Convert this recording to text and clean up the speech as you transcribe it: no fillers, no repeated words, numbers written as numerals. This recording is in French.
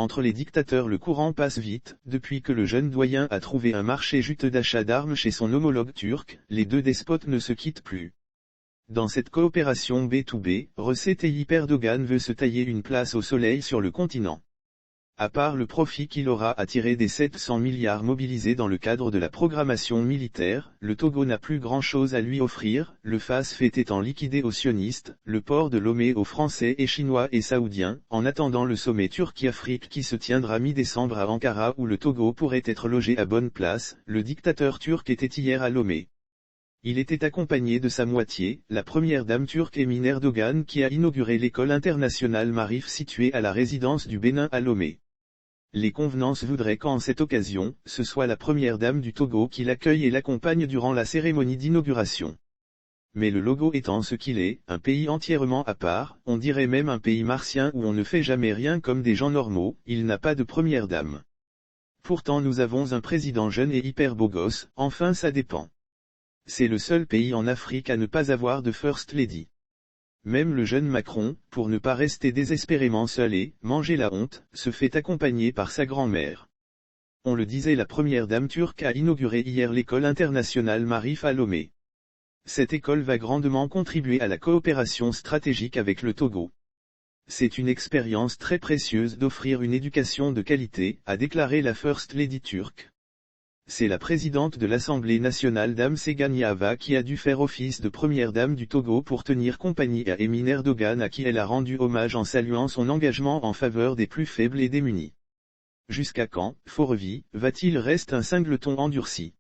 entre les dictateurs le courant passe vite, depuis que le jeune doyen a trouvé un marché juteux d'achat d'armes chez son homologue turc, les deux despotes ne se quittent plus. Dans cette coopération B2B, Recep Tayyip Erdogan veut se tailler une place au soleil sur le continent. À part le profit qu'il aura à tirer des 700 milliards mobilisés dans le cadre de la programmation militaire, le Togo n'a plus grand-chose à lui offrir, le face-fait étant liquidé aux sionistes, le port de Lomé aux Français et Chinois et Saoudiens, en attendant le sommet Turquie-Afrique qui se tiendra mi-décembre à Ankara où le Togo pourrait être logé à bonne place. Le dictateur turc était hier à Lomé. Il était accompagné de sa moitié, la première dame turque Emine Erdogan qui a inauguré l'école internationale Marif située à la résidence du Bénin à Lomé. Les convenances voudraient qu'en cette occasion, ce soit la première dame du Togo qui l'accueille et l'accompagne durant la cérémonie d'inauguration. Mais le logo étant ce qu'il est, un pays entièrement à part, on dirait même un pays martien où on ne fait jamais rien comme des gens normaux, il n'a pas de première dame. Pourtant nous avons un président jeune et hyper beau gosse, enfin ça dépend. C'est le seul pays en Afrique à ne pas avoir de First Lady. Même le jeune Macron, pour ne pas rester désespérément seul et manger la honte, se fait accompagner par sa grand-mère. On le disait, la première dame turque a inauguré hier l'école internationale Marif à Lomé. Cette école va grandement contribuer à la coopération stratégique avec le Togo. C'est une expérience très précieuse d'offrir une éducation de qualité, a déclaré la First Lady turque. C'est la présidente de l'Assemblée nationale Dame Seganyava qui a dû faire office de première dame du Togo pour tenir compagnie à Emine Erdogan à qui elle a rendu hommage en saluant son engagement en faveur des plus faibles et démunis. Jusqu'à quand, Faurevis, va-t-il rester un singleton endurci?